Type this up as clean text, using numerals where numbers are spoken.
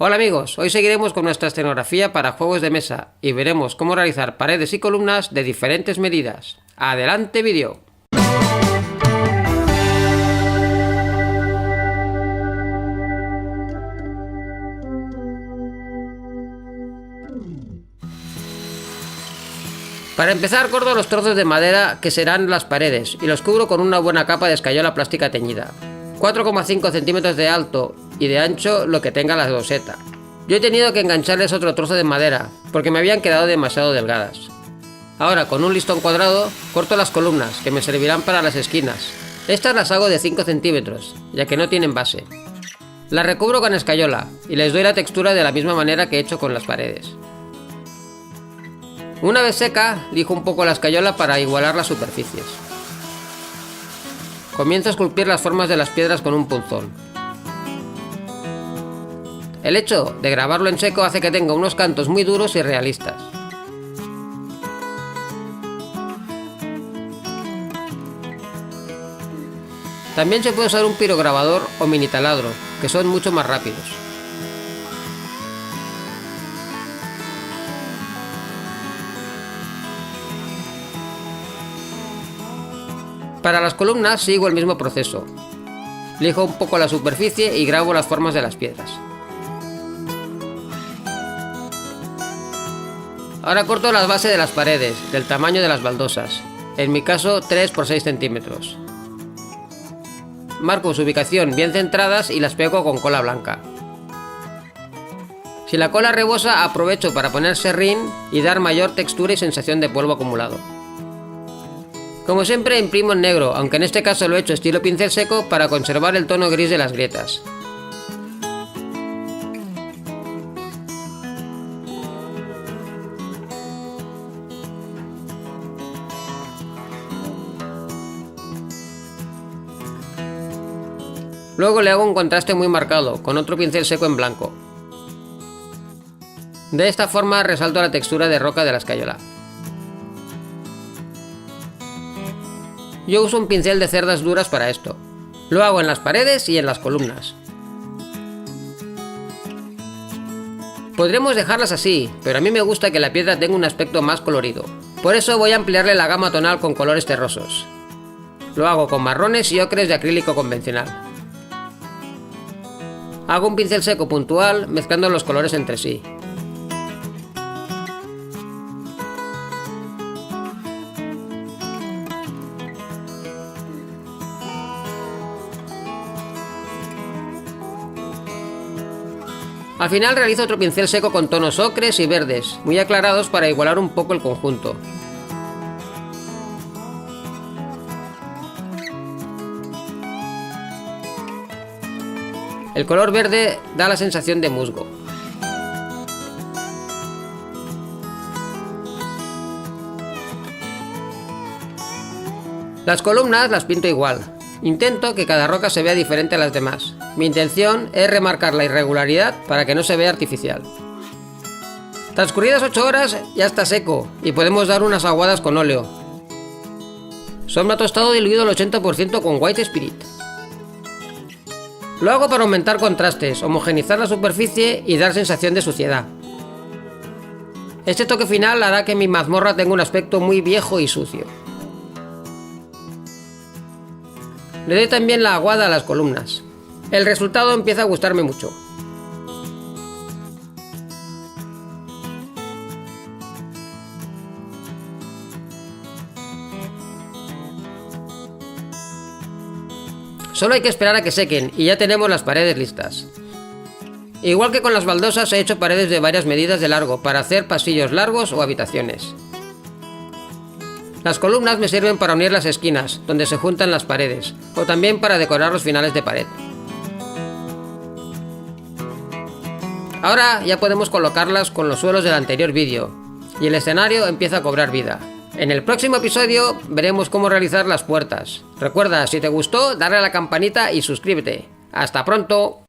Hola amigos, hoy seguiremos con nuestra escenografía para juegos de mesa y veremos cómo realizar paredes y columnas de diferentes medidas. ¡Adelante vídeo! Para empezar corto los trozos de madera que serán las paredes y los cubro con una buena capa de escayola plástica teñida. 4,5 centímetros de alto y de ancho lo que tenga la loseta. Yo he tenido que engancharles otro trozo de madera porque me habían quedado demasiado delgadas. Ahora con un listón cuadrado corto las columnas que me servirán para las esquinas. Estas las hago de 5 centímetros ya que no tienen base. Las recubro con escayola y les doy la textura de la misma manera que he hecho con las paredes. Una vez seca, lijo un poco la escayola para igualar las superficies. Comienzo a esculpir las formas de las piedras con un punzón. El hecho de grabarlo en seco hace que tenga unos cantos muy duros y realistas. También se puede usar un pirograbador o mini taladro, que son mucho más rápidos. Para las columnas sigo el mismo proceso. Lijo un poco la superficie y grabo las formas de las piedras. Ahora corto las bases de las paredes, del tamaño de las baldosas, en mi caso 3 por 6 centímetros. Marco su ubicación bien centradas y las pego con cola blanca. Si la cola rebosa aprovecho para poner serrín y dar mayor textura y sensación de polvo acumulado. Como siempre imprimo en negro, aunque en este caso lo he hecho estilo pincel seco para conservar el tono gris de las grietas. Luego le hago un contraste muy marcado, con otro pincel seco en blanco. De esta forma resalto la textura de roca de la escayola. Yo uso un pincel de cerdas duras para esto. Lo hago en las paredes y en las columnas. Podremos dejarlas así, pero a mí me gusta que la piedra tenga un aspecto más colorido. Por eso voy a ampliarle la gama tonal con colores terrosos. Lo hago con marrones y ocres de acrílico convencional. Hago un pincel seco puntual mezclando los colores entre sí. Al final realizo otro pincel seco con tonos ocres y verdes, muy aclarados para igualar un poco el conjunto. El color verde da la sensación de musgo. Las columnas las pinto igual. Intento que cada roca se vea diferente a las demás. Mi intención es remarcar la irregularidad para que no se vea artificial. Transcurridas 8 horas ya está seco y podemos dar unas aguadas con óleo. Sombra tostado diluido al 80% con White Spirit. Lo hago para aumentar contrastes, homogeneizar la superficie y dar sensación de suciedad. Este toque final hará que mi mazmorra tenga un aspecto muy viejo y sucio. Le doy también la aguada a las columnas. El resultado empieza a gustarme mucho. Solo hay que esperar a que sequen y ya tenemos las paredes listas. Igual que con las baldosas he hecho paredes de varias medidas de largo para hacer pasillos largos o habitaciones. Las columnas me sirven para unir las esquinas, donde se juntan las paredes, o también para decorar los finales de pared. Ahora ya podemos colocarlas con los suelos del anterior vídeo, y el escenario empieza a cobrar vida. En el próximo episodio veremos cómo realizar las puertas. Recuerda, si te gustó, darle a la campanita y suscríbete. ¡Hasta pronto!